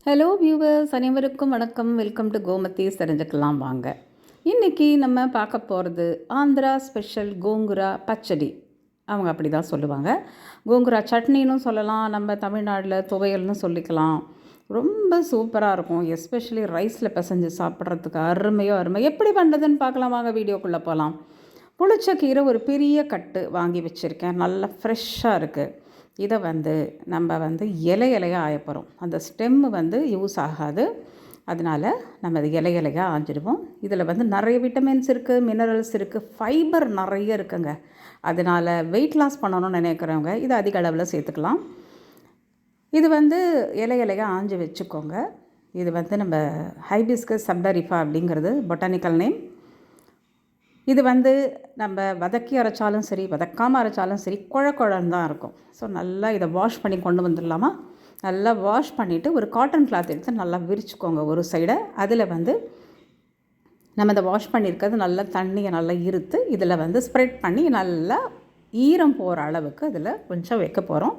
Hello viewers, அனைவருக்கும் வணக்கம். Welcome to Gomathi's. தெரிஞ்சுக்கலாம் வாங்க. இன்றைக்கி நம்ம பார்க்க போகிறது ஆந்திரா ஸ்பெஷல் கோங்குரா பச்சடி. அவங்க அப்படி தான் சொல்லுவாங்க. கோங்குரா சட்னின்னு சொல்லலாம், நம்ம தமிழ்நாட்டில் துவையல்னு சொல்லிக்கலாம். ரொம்ப சூப்பராக இருக்கும். எஸ்பெஷலி ரைஸில் பிசைஞ்சு சாப்பிட்றதுக்கு அருமையோ அருமை. எப்படி பண்ணுறதுன்னு பார்க்கலாம் வாங்க, வீடியோக்குள்ளே போகலாம். புளிச்ச கீரை ஒரு பெரிய கட்டு வாங்கி வச்சுருக்கேன். நல்லா ஃப்ரெஷ்ஷாக இருக்குது. இதை நம்ம இலை இலையாக ஆயப்போகிறோம். அந்த ஸ்டெம்மு யூஸ் ஆகாது. அதனால் நம்ம அது இலை இலையாக ஆஞ்சிடுவோம். இதில் நிறைய விட்டமின்ஸ் இருக்குது, மினரல்ஸ் இருக்குது, ஃபைபர் நிறைய இருக்குங்க. அதனால் வெயிட் லாஸ் பண்ணணும்னு நினைக்கிறவங்க இதை அதிக அளவில் சேர்த்துக்கலாம். இது இலை இலையாக ஆஞ்சி வச்சுக்கோங்க. இது நம்ம ஹைபிஸ்கஸ் சப்டரிஃபா அப்படிங்கிறது பொட்டானிக்கல் நேம். இது நம்ம வதக்கி அரைச்சாலும் சரி, வதக்காமல் அரைச்சாலும் சரி, குழன்னு தான் இருக்கும். ஸோ நல்லா இதை வாஷ் பண்ணி கொண்டு வந்துடலாமா. நல்லா வாஷ் பண்ணிவிட்டு ஒரு காட்டன் கிளாத் எடுத்து நல்லா விரிச்சுக்கோங்க ஒரு சைடை. அதில் நம்ம இந்த வாஷ் பண்ணியிருக்கிறது நல்லா தண்ணியை நல்லா இருத்து இதில் ஸ்ப்ரெட் பண்ணி நல்லா ஈரம் போகிற அளவுக்கு அதில் கொஞ்சம் வைக்க போகிறோம்.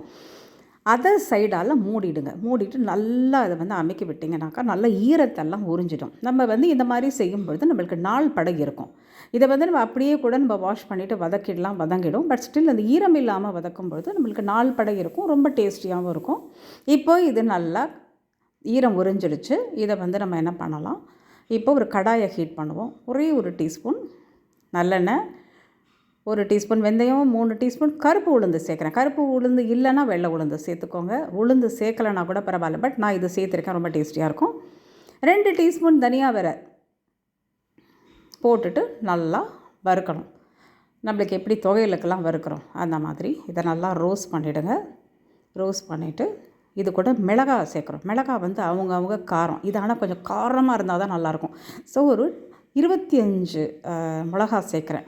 அதர் சைடால் மூடிடுங்க. மூடிட்டு நல்லா அதை அமைக்கி விட்டிங்கனாக்கா நல்லா ஈரத்தெல்லாம் உறிஞ்சிடும். நம்ம இந்த மாதிரி செய்யும்பொழுது நம்மளுக்கு நாள் படகு இருக்கும். இதை நம்ம அப்படியே கூட நம்ம வாஷ் பண்ணிவிட்டு வதக்கிடலாம், வதங்கிடும். பட் ஸ்டில் அந்த ஈரம் இல்லாமல் வதக்கும்பொழுது நம்மளுக்கு நாள் படகு இருக்கும், ரொம்ப டேஸ்டியாகவும் இருக்கும். இப்போ இது நல்லா ஈரம் உறிஞ்சிடுச்சு. இதை நம்ம என்ன பண்ணலாம், இப்போ ஒரு கடாயை ஹீட் பண்ணுவோம். ஒரே ஒரு டீஸ்பூன் நல்லெண்ணெய், ஒரு டீஸ்பூன் வெந்தயம், 3 டீஸ்பூன் கருப்பு உளுந்து சேர்க்குறேன். கருப்பு உளுந்து இல்லைன்னா வெள்ளை உளுந்து சேர்த்துக்கோங்க. உளுந்து சேர்க்கலைன்னா கூட பரவாயில்ல, பட் நான் இது சேர்த்துருக்கேன், ரொம்ப டேஸ்டியாக இருக்கும். 2 டீஸ்பூன் தனியா விரை போட்டுட்டு நல்லா வறுக்கணும். நம்மளுக்கு எப்படி துவையலுக்கெல்லாம் வறுக்கிறோம் அந்த மாதிரி இதை நல்லா ரோஸ்ட் பண்ணிவிடுங்க. ரோஸ்ட் பண்ணிவிட்டு இது கூட மிளகாய் சேர்க்குறோம். மிளகாய் அவங்க காரம், இது ஆனால் கொஞ்சம் காரமாக இருந்தால் தான் நல்லாயிருக்கும். ஸோ ஒரு 25 மிளகா சேர்க்குறேன்.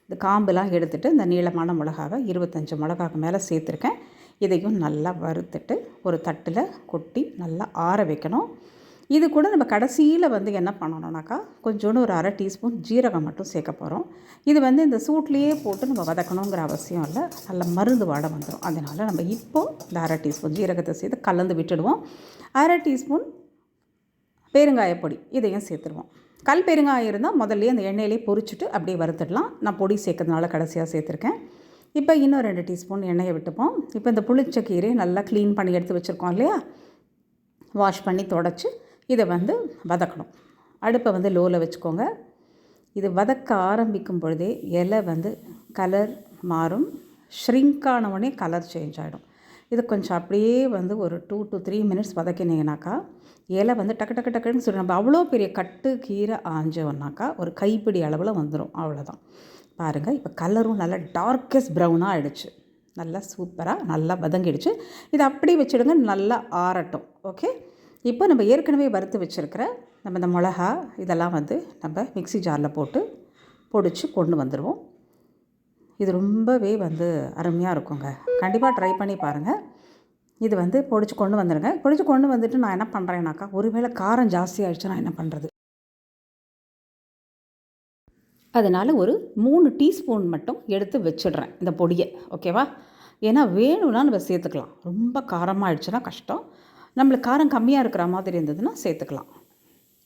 இந்த காம்பெலாம் எடுத்துகிட்டு இந்த நீளமான மிளகாவை 25 மிளகாவுக்கு மேலே சேர்த்துருக்கேன். இதையும் நல்லா வறுத்துட்டு ஒரு தட்டில் கொட்டி நல்லா ஆற வைக்கணும். இது கூட நம்ம கடைசியில் என்ன பண்ணணும்னாக்கா கொஞ்சோண்டு ஒரு 1/2 டீஸ்பூன் ஜீரகம் மட்டும் சேர்க்க போகிறோம். இது இந்த சூட்லேயே போட்டு நம்ம வதக்கணுங்கிற அவசியம் இல்லை, நல்ல மருந்து வாடை வந்துடும். அதனால் நம்ம இப்போது இந்த 1/2 டீஸ்பூன் ஜீரகத்தை சேர்த்து கலந்து விட்டுடுவோம். 1/2 டீஸ்பூன் பெருங்காயப்பொடி இதையும் சேர்த்துருவோம். கல் பெருங்காயம் இருந்தால் முதல்ல அந்த எண்ணெயிலே பொரிச்சுட்டு அப்படியே வறுத்துடலாம். நான் பொடி சேர்க்கறதுனால கடைசியாக சேர்த்துருக்கேன். இப்போ இன்னும் 2 டீஸ்பூன் எண்ணெயை விட்டுப்போம். இப்போ இந்த புளிச்ச கீரையை நல்லா க்ளீன் பண்ணி எடுத்து வச்சுருக்கோம் இல்லையா, வாஷ் பண்ணி தொடச்சி இதை வதக்கணும். அடுப்பை லோவில் வச்சுக்கோங்க. இது வதக்க ஆரம்பிக்கும் பொழுதே இலை கலர் மாறும். ஷ்ரிங்கானவொடனே கலர் சேஞ்ச் ஆகிடும். இது கொஞ்சம் அப்படியே ஒரு 2 to 3 மினிட்ஸ் வதக்கினீங்கனாக்கா இலை டக்கு டக்கு டக்குன்னு சொல்லி நம்ம அவ்வளோ பெரிய கட்டு கீரை ஆஞ்சோன்னாக்கா ஒரு கைப்பிடி அளவில் வந்துடும். அவ்வளோதான். பாருங்கள், இப்போ கலரும் நல்லா டார்க்கஸ்ட் ப்ரௌனாக ஆகிடுச்சு. நல்லா சூப்பராக நல்லா வதங்கிடுச்சு. இதை அப்படியே வச்சுடுங்க, நல்லா ஆறட்டும். ஓகே, இப்போ நம்ம ஏற்கனவே வறுத்து வச்சுருக்கிற நம்ம இந்த மிளகா இதெல்லாம் நம்ம மிக்ஸி ஜாரில் போட்டு பொடிச்சு கொண்டு வந்துடுவோம். இது ரொம்பவே அருமையாக இருக்குங்க. கண்டிப்பாக ட்ரை பண்ணி பாருங்கள். இது பொடிச்சு கொண்டு வந்துடுங்க. பொடிச்சு கொண்டு வந்துட்டு நான் என்ன பண்ணுறேன்னாக்கா, ஒருவேளை காரம் ஜாஸ்தி ஆகிடுச்சுன்னா என்ன பண்ணுறது, அதனால் ஒரு 3 டீஸ்பூன் மட்டும் எடுத்து வச்சிடுறேன் இந்த பொடியை. ஓகேவா? ஏன்னா வேணும்னா நம்ம சேர்த்துக்கலாம். ரொம்ப காரமாக ஆகிடுச்சுன்னா கஷ்டம். நம்மளுக்கு காரம் கம்மியாக இருக்கிற மாதிரி இருந்ததுன்னா சேர்த்துக்கலாம்.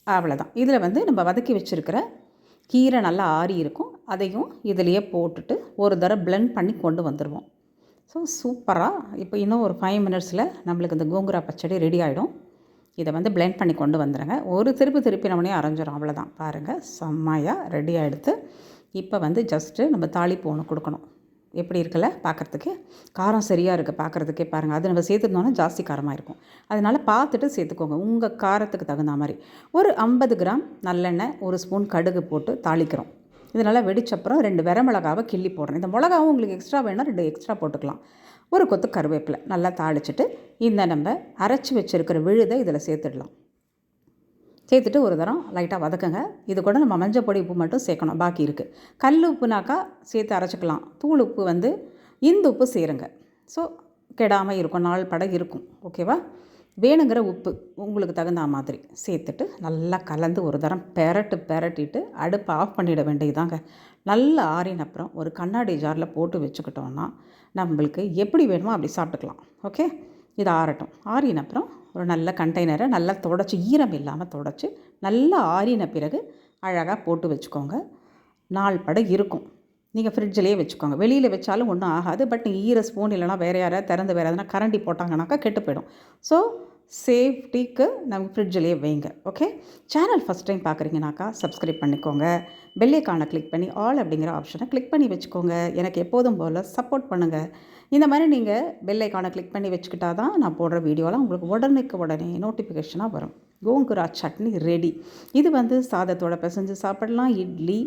அவ்வளோதான். இதில் நம்ம வதக்கி வச்சுருக்கிற கீரை நல்லா ஆறி இருக்கும், அதையும் இதிலையே போட்டுட்டு ஒரு தடவை பிளெண்ட் பண்ணி கொண்டு வந்துடுவோம். ஸோ சூப்பராக இப்போ இன்னும் ஒரு 5 மினிட்ஸில் நம்மளுக்கு இந்த கோங்குரா பச்சடி ரெடி ஆகிடும். இதை பிளெண்ட் பண்ணி கொண்டு வந்துடுங்க. ஒரு திருப்பி நம்மளே அரைஞ்சிடும். அவ்வளோதான். பாருங்கள், செம்மையாக ரெடி ஆகிடுது. இப்போ ஜஸ்ட்டு நம்ம தாளிப்பு ஒன்று கொடுக்கணும். எப்படி இருக்குல்ல பார்க்குறதுக்கு, காரம் சரியாக இருக்குது பார்க்குறதுக்கே. பாருங்கள், அது நம்ம சேர்த்துருந்தோன்னா ஜாஸ்தி காரமாக இருக்கும். அதனால் பார்த்துட்டு சேர்த்துக்கோங்க உங்கள் காரத்துக்கு தகுந்த மாதிரி. ஒரு 50 கிராம் நல்லெண்ணெய், 1 ஸ்பூன் கடுகு போட்டு தாளிக்கிறோம். இதனால் வெடிச்சப்புறம் 2 வரமிளகாவை கிள்ளி போடுறேன். இந்த மிளகாவும் உங்களுக்கு எக்ஸ்ட்ரா வேணால் 2 எக்ஸ்ட்ரா போட்டுக்கலாம். ஒரு கொத்து கருவேப்பிலை நல்லா தாளிச்சிட்டு இந்த நம்ம அரைச்சி வச்சுருக்கிற விழுதை இதில் சேர்த்துடலாம். சேர்த்துட்டு ஒரு தரம் லைட்டாக வதக்குங்க. இது கூட நம்ம மஞ்சள் பொடி உப்பு மட்டும் சேர்க்கணும், பாக்கி இருக்குது. கல் உப்புனாக்கா சேர்த்து அரைச்சிக்கலாம். தூள் உப்பு இந்த உப்பு சேருங்க. ஸோ கெடாமல் இருக்கும், நாள் பட இருக்கும். ஓகேவா? வேணுங்கிற உப்பு உங்களுக்கு தகுந்த மாதிரி சேர்த்துட்டு நல்லா கலந்து ஒரு தரம் பெரட்டிட்டு அடுப்பை ஆஃப் பண்ணிட வேண்டியதாங்க. நல்லா ஆறின அப்புறம் ஒரு கண்ணாடி ஜாரில் போட்டு வச்சுக்கிட்டோன்னா நம்மளுக்கு எப்படி வேணுமோ அப்படி சாப்பிட்டுக்கலாம். ஓகே, இது ஆறட்டும். ஆறின அப்புறம் ஒரு நல்ல கண்டெய்னரை நல்லா துடைச்சி, ஈரம் இல்லாமல் துடைச்சி, நல்லா ஆறின பிறகு அழகாக போட்டு வச்சுக்கோங்க. நாள் பட இருக்கும். நீங்கள் ஃப்ரிட்ஜிலேயே வச்சுக்கோங்க. வெளியில் வச்சாலும் ஒன்றும் ஆகாது. பட் நீங்கள் ஈர ஸ்பூன் இல்லைனா வேறு யாராவது திறந்து வேறு எதனா கரண்டி போட்டாங்கனாக்கா கெட்டு போயிடும். ஸோ சேஃப்டிக்கு நம்ம ஃப்ரிட்ஜிலேயே வைங்க. ஓகே. சேனல் ஃபஸ்ட் டைம் பார்க்குறீங்கனாக்கா சப்ஸ்கிரைப் பண்ணிக்கோங்க. பெல் ஐகானை கிளிக் பண்ணி ஆல் அப்படிங்கிற ஆப்ஷனை கிளிக் பண்ணி வச்சுக்கோங்க. எனக்கு எப்போதும் போல் சப்போர்ட் பண்ணுங்கள். இந்த மாதிரி நீங்கள் பெல் ஐகானை கிளிக் பண்ணி வச்சுக்கிட்டா தான் நான் போடுற வீடியோலாம் உங்களுக்கு உடனே நோட்டிஃபிகேஷனாக வரும். கோங்குரா சட்னி ரெடி. இது சாதத்தோட பிசைஞ்சு சாப்பிடலாம். இட்லி,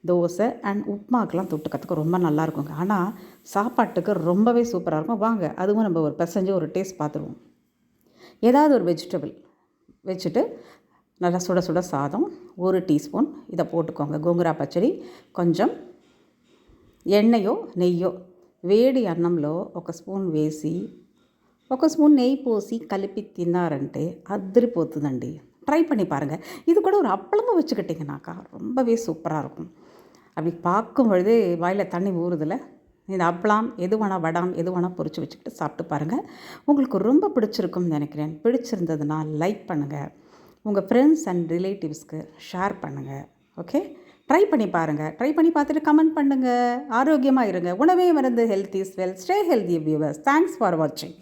தோசை அண்ட் உப்புமாக்கெலாம் தொட்டுக்கிறதுக்கு ரொம்ப நல்லாயிருக்குங்க. ஆனால் சாப்பாட்டுக்கு ரொம்பவே சூப்பராக இருக்கும். வாங்க அதுவும் நம்ம ஒரு பிசைஞ்சு ஒரு டேஸ்ட் பார்த்துருவோம். ஏதாவது ஒரு வெஜிடபிள் வச்சுட்டு நல்லா சுட சுட சாதம் 1 டீஸ்பூன் இதை போட்டுக்கோங்க. கோங்குரா పచ్చడి కొంచెం ఎಣ್ಣయో నెయ్యో వేడి అన్నంలో 1 స్పూన్ వేసి 1 స్పూన్ నెయ్యి పోసి కలిపి తిన్నారంటే అద్దరిపోతుందండి. ட்ரை பண்ணி பாருங்கள். இது கூட ஒரு அப்பளமும் வச்சுக்கிட்டிங்கனாக்கா ரொம்பவே சூப்பராக இருக்கும். அப்படி பார்க்கும் பொழுதே வாயில் தண்ணி ஊறுதில்ல. இந்த அப்பளம் எது வேணால் வடம் எது வேணால் பொரித்து வச்சுக்கிட்டு சாப்பிட்டு பாருங்கள். உங்களுக்கு ரொம்ப பிடிச்சிருக்கும்னு நினைக்கிறேன். பிடிச்சிருந்ததுன்னா லைக் பண்ணுங்கள். உங்கள் ஃப்ரெண்ட்ஸ் அண்ட் ரிலேட்டிவ்ஸ்க்கு ஷேர் பண்ணுங்கள். ஓகே. ட்ரை பண்ணி பாருங்கள். ட்ரை பண்ணி பார்த்துட்டு கமெண்ட் பண்ணுங்கள். ஆரோக்கியமாக இருங்க. உணவே மருந்து. Health is wealth. Stay healthy viewers. Thanks for வாட்சிங்.